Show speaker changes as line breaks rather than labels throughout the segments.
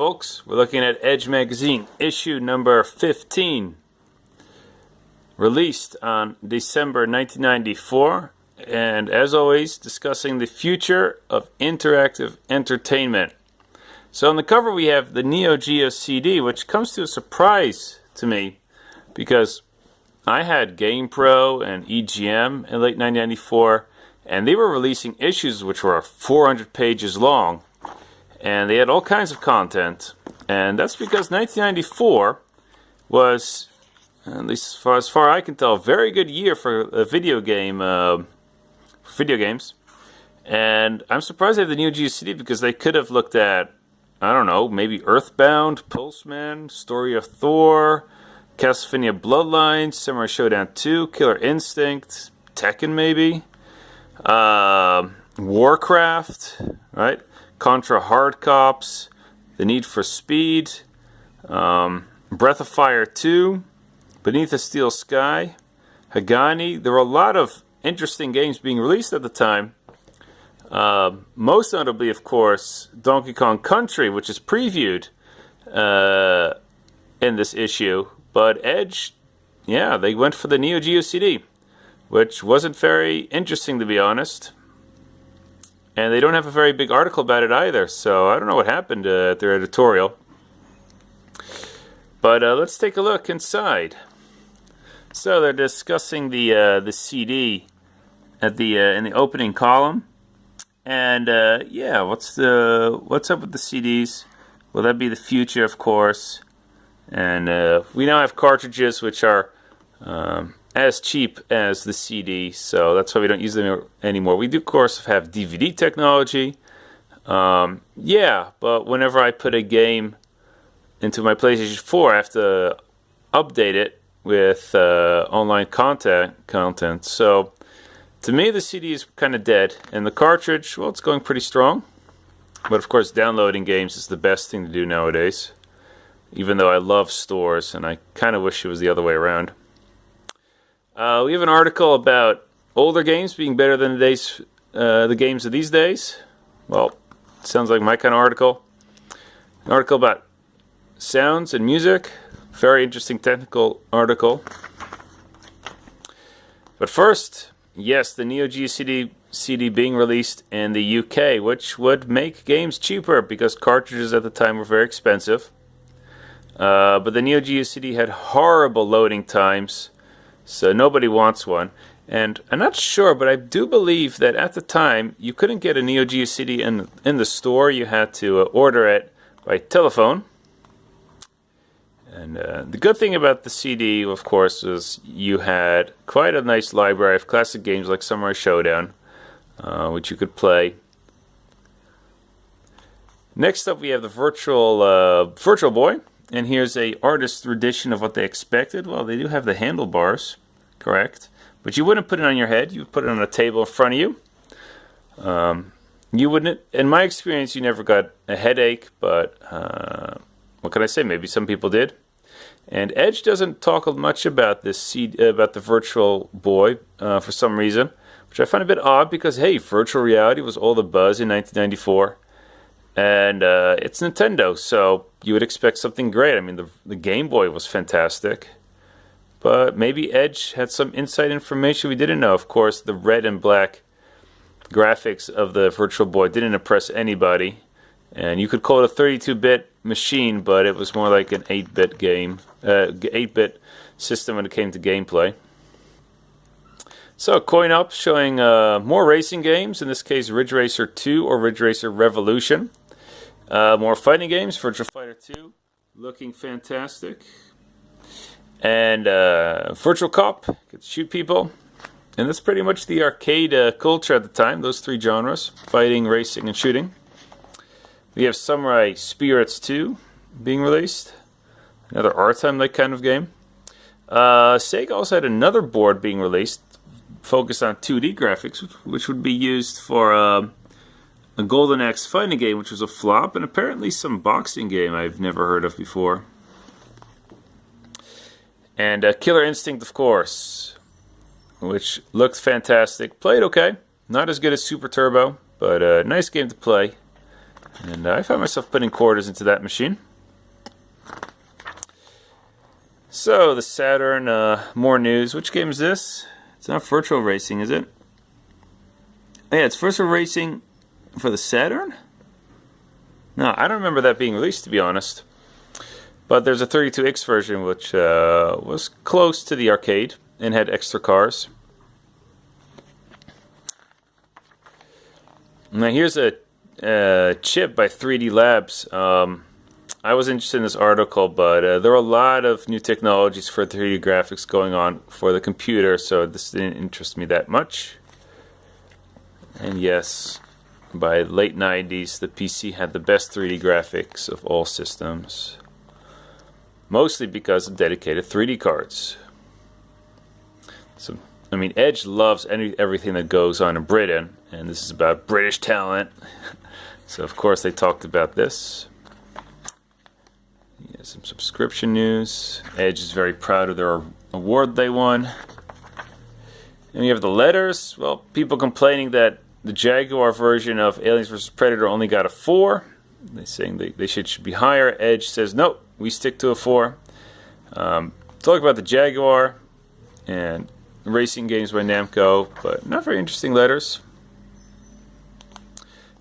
folks. We're looking at Edge Magazine, issue number 15, released on December 1994, and as always, discussing the future of interactive entertainment. So on the cover we have the Neo Geo CD, which comes to a surprise to me, because I had GamePro and EGM in late 1994, and they were releasing issues which were 400 pages long. And they had all kinds of content, and that's because 1994 was, at least as far as I can tell, a very good year for a video games. And I'm surprised they have the Neo Geo CD because they could have looked at, I don't know, maybe Earthbound, Pulseman, Story of Thor, Castlevania Bloodlines, Samurai Showdown 2, Killer Instinct, Tekken maybe, Warcraft, right? Contra Hard Cops, The Need for Speed, Breath of Fire 2, Beneath a Steel Sky, Hagani. There were a lot of interesting games being released at the time. Most notably, of course, Donkey Kong Country, which is previewed in this issue. But Edge, yeah, they went for the Neo Geo CD, which wasn't very interesting, to be honest. And they don't have a very big article about it either, so I don't know what happened at their editorial. But let's take a look inside. So they're discussing the CD at the in the opening column, and yeah, what's up with the CDs? Will that be the future, of course? And we now have cartridges which are as cheap as the CD, so that's why we don't use them anymore. We do, of course, have DVD technology. Yeah, but whenever I put a game into my PlayStation 4, I have to update it with online content. So, to me, the CD is kind of dead, and the cartridge, well, it's going pretty strong. But, of course, downloading games is the best thing to do nowadays, even though I love stores, and I kind of wish it was the other way around. We have an article about older games being better than the games of these days. Well, sounds like my kind of article. An article about sounds and music. Very interesting technical article. But first, yes, the Neo Geo CD being released in the UK, which would make games cheaper because cartridges at the time were very expensive. But the Neo Geo CD had horrible loading times, so nobody wants one. And I'm not sure, but I do believe that at the time you couldn't get a Neo Geo CD in the store. You had to order it by telephone. And the good thing about the CD, of course, is you had quite a nice library of classic games like Samurai Showdown, which you could play. Next up, we have the Virtual Boy. And here's a artist's rendition of what they expected. Well, they do have the handlebars, correct? But you wouldn't put it on your head. You would put it on a table in front of you. You wouldn't. In my experience, you never got a headache. But what can I say? Maybe some people did. And Edge doesn't talk much about this about the Virtual Boy for some reason, which I find a bit odd because hey, virtual reality was all the buzz in 1994. And it's Nintendo, so you would expect something great. I mean, the Game Boy was fantastic. But maybe Edge had some inside information we didn't know. Of course, the red and black graphics of the Virtual Boy didn't impress anybody. And you could call it a 32-bit machine, but it was more like an 8-bit game, 8-bit system when it came to gameplay. So, coin up showing more racing games, in this case Ridge Racer 2 or Ridge Racer Revolution. More fighting games, Virtua Fighter 2, looking fantastic. And Virtual Cop, get to shoot people. And that's pretty much the arcade culture at the time, those three genres, fighting, racing, and shooting. We have Samurai Spirits 2 being released, another R-Time-like kind of game. Sega also had another board being released, focused on 2D graphics, which would be used for a Golden Axe fighting game, which was a flop, and apparently some boxing game I've never heard of before. And Killer Instinct, of course, which looked fantastic. Played okay. Not as good as Super Turbo, but a nice game to play. And I found myself putting quarters into that machine. So, the Saturn, more news. Which game is this? It's not Virtual Racing, is it? Yeah, it's Virtual Racing for the Saturn? No, I don't remember that being released, to be honest. But there's a 32X version, which was close to the arcade and had extra cars. Now, here's a chip by 3D Labs. I was interested in this article, but there are a lot of new technologies for 3D graphics going on for the computer, so this didn't interest me that much. And yes, by late 90s, the PC had the best 3D graphics of all systems. Mostly because of dedicated 3D cards. So, I mean, Edge loves everything that goes on in Britain, and this is about British talent. So, of course, they talked about this. Yeah, some subscription news. Edge is very proud of their award they won. And you have the letters. Well, people complaining that the Jaguar version of Aliens vs. Predator only got a 4. They're saying they should be higher. Edge says, nope, we stick to a 4. Talk about the Jaguar and racing games by Namco, but not very interesting letters.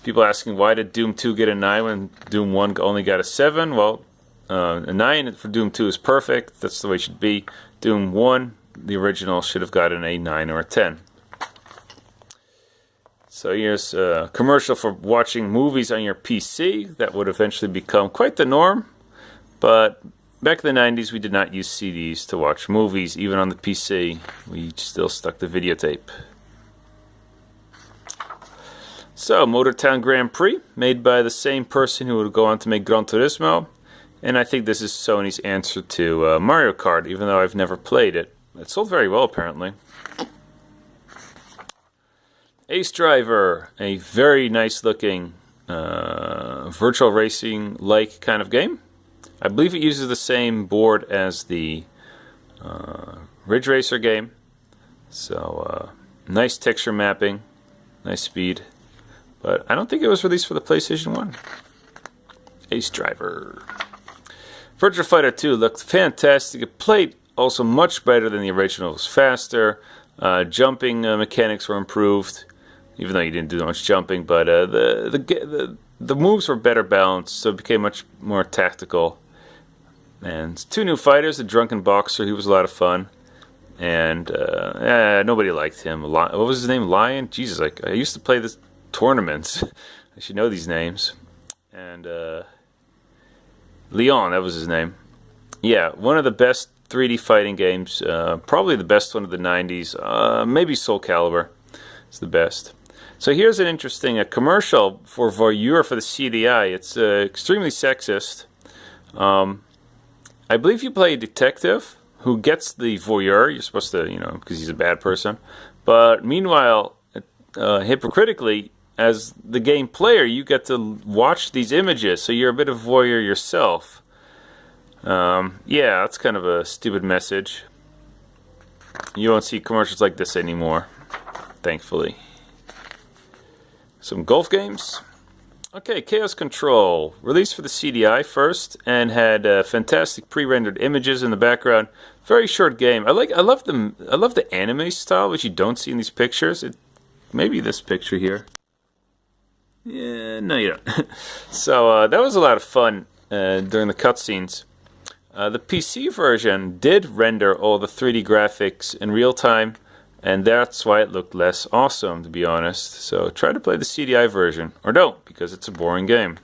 People asking, why did Doom 2 get a 9 when Doom 1 only got a 7? Well, a 9 for Doom 2 is perfect. That's the way it should be. Doom 1, the original, should have gotten a 9 or a 10. So here's a commercial for watching movies on your PC. That would eventually become quite the norm. But back in the 90s, we did not use CDs to watch movies. Even on the PC, we still stuck to videotape. So, Motortown Grand Prix, made by the same person who would go on to make Gran Turismo. And I think this is Sony's answer to Mario Kart, even though I've never played it. It sold very well, apparently. Ace Driver, a very nice-looking virtual racing-like kind of game. I believe it uses the same board as the Ridge Racer game. So, nice texture mapping, nice speed. But I don't think it was released for the PlayStation 1. Ace Driver. Virtua Fighter 2 looked fantastic. It played also much better than the original. It was faster. Jumping mechanics were improved, even though you didn't do much jumping. But the moves were better balanced, so it became much more tactical. And 2 new fighters, the Drunken Boxer, he was a lot of fun. And nobody liked him. What was his name? Lion? Jesus, I used to play this tournaments. I should know these names. And Leon, that was his name. Yeah, one of the best 3D fighting games. Probably the best one of the 90s. Maybe Soul Calibur is the best. So here's an interesting commercial for Voyeur for the CDI. It's extremely sexist. I believe you play a detective who gets the voyeur. You're supposed to, because he's a bad person. But meanwhile, hypocritically, as the game player, you get to watch these images. So you're a bit of voyeur yourself. Yeah, that's kind of a stupid message. You won't see commercials like this anymore, thankfully. Some golf games. Okay, Chaos Control, released for the CDI first, and had fantastic pre-rendered images in the background. Very short game. I love the anime style, which you don't see in these pictures. Maybe this picture here. Yeah, no, you don't. So that was a lot of fun during the cutscenes. The PC version did render all the 3D graphics in real time, and that's why it looked less awesome, to be honest. So try to play the CDI version, or don't, because it's a boring game.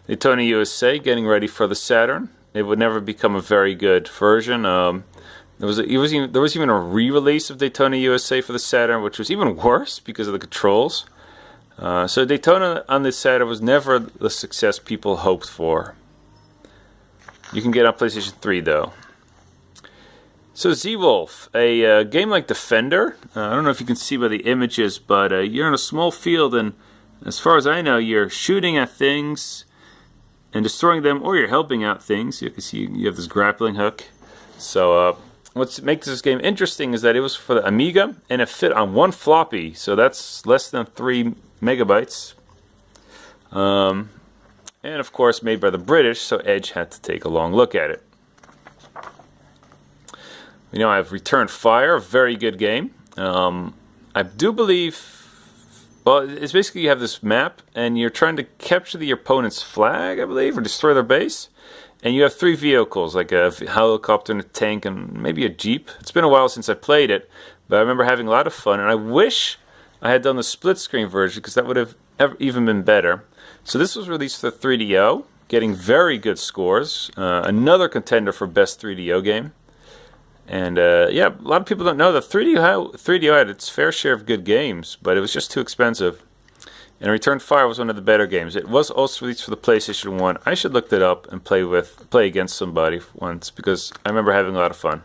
Daytona USA, getting ready for the Saturn. It would never become a very good version. There was even a re-release of Daytona USA for the Saturn, which was even worse because of the controls. So Daytona on the Saturn was never the success people hoped for. You can get it on PlayStation 3, though. So Z-Wolf, a game like Defender. I don't know if you can see by the images, but you're in a small field, and as far as I know, you're shooting at things and destroying them, or you're helping out things. You can see you have this grappling hook. So what makes this game interesting is that it was for the Amiga, and it fit on one floppy, so that's less than 3 megabytes. And of course made by the British, so Edge had to take a long look at it. You know, I have Return Fire, a very good game. I do believe, well, it's basically you have this map and you're trying to capture the opponent's flag, I believe, or destroy their base. And you have 3 vehicles, like a helicopter and a tank and maybe a jeep. It's been a while since I played it, but I remember having a lot of fun. And I wish I had done the split screen version because that would have even been better. So this was released for 3DO, getting very good scores. Another contender for best 3DO game. And yeah, a lot of people don't know that 3DO had its fair share of good games, but it was just too expensive. And Return Fire was one of the better games. It was also released for the PlayStation 1. I should look that up and play against somebody once because I remember having a lot of fun.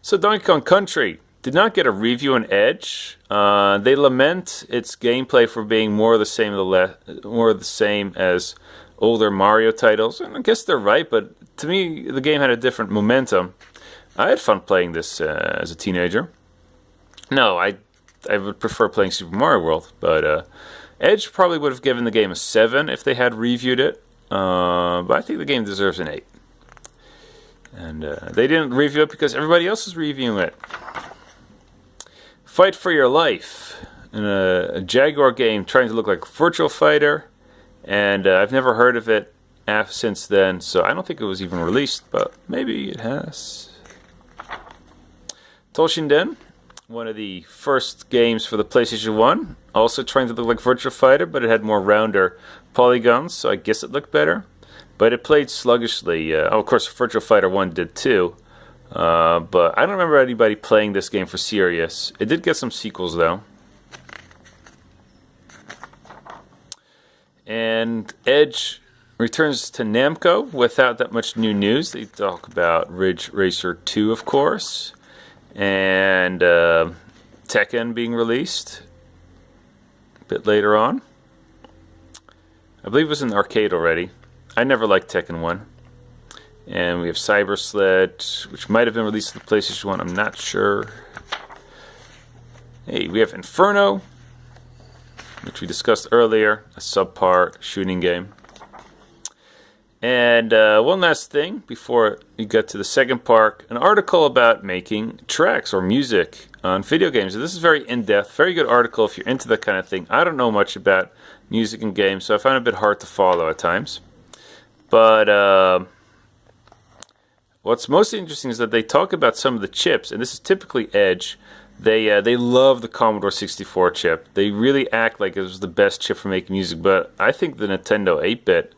So Donkey Kong Country did not get a review on Edge. They lament its gameplay for being more of the same as older Mario titles. And I guess they're right, but to me, the game had a different momentum. I had fun playing this as a teenager. No, I would prefer playing Super Mario World, but Edge probably would have given the game a 7 if they had reviewed it. But I think the game deserves an 8. And they didn't review it because everybody else is reviewing it. Fight for Your Life, a Jaguar game trying to look like Virtua Fighter, and I've never heard of it since then, so I don't think it was even released, but maybe it has. Toshinden, one of the first games for the PlayStation 1, also trying to look like Virtua Fighter, but it had more rounder polygons, so I guess it looked better. But it played sluggishly. Of course, Virtua Fighter 1 did too. But I don't remember anybody playing this game for serious. It did get some sequels, though. And Edge returns to Namco without that much new news. They talk about Ridge Racer 2, of course. And Tekken being released a bit later on. I believe it was in the arcade already. I never liked Tekken 1. And we have Cyber Sled, which might have been released to the PlayStation 1. I'm not sure. Hey, we have Inferno, which we discussed earlier. A subpar shooting game. And one last thing before you get to the second part. An article about making tracks or music on video games. And this is very in-depth, very good article if you're into that kind of thing. I don't know much about music and games, so I find it a bit hard to follow at times. But what's most interesting is that they talk about some of the chips, and this is typically Edge. They love the Commodore 64 chip. They really act like it was the best chip for making music, but I think the Nintendo 8-bit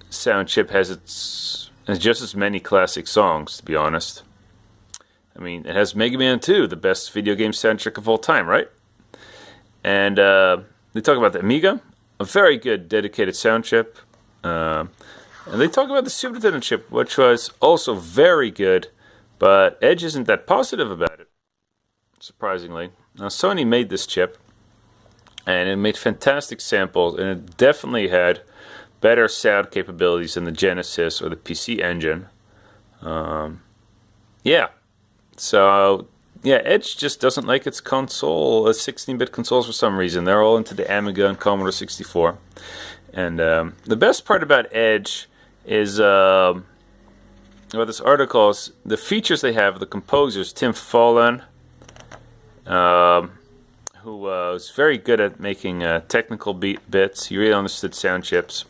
sound chip has just as many classic songs, to be honest. I mean, it has Mega Man 2, the best video game soundtrack of all time, right? And they talk about the Amiga, a very good dedicated sound chip. And they talk about the Super Nintendo chip, which was also very good, but Edge isn't that positive about it, surprisingly. Now, Sony made this chip, and it made fantastic samples, and it definitely had better sound capabilities than the Genesis or the PC Engine. Yeah. So, yeah, Edge just doesn't like its console, 16-bit consoles for some reason. They're all into the Amiga and Commodore 64. And the best part about Edge is, about this article, is the features they have, the composers, Tim Follen, who was very good at making technical bits. He really understood sound chips.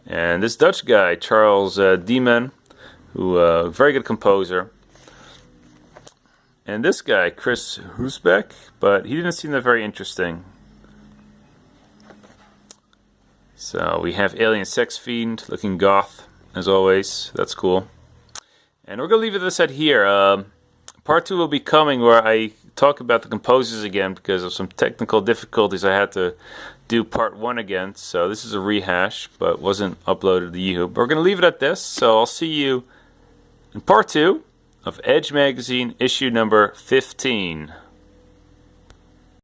And this Dutch guy, Charles Diemen, who very good composer. And this guy, Chris Husbeck, but he didn't seem that very interesting. So we have Alien Sex Fiend looking goth, as always. That's cool. And we're going to leave this at here. Part 2 will be coming where I talk about the composers again because of some technical difficulties. I had to do part 1 again. So this is a rehash, but wasn't uploaded to YouTube. But we're going to leave it at this. So I'll see you in part 2 of Edge Magazine, issue number 15.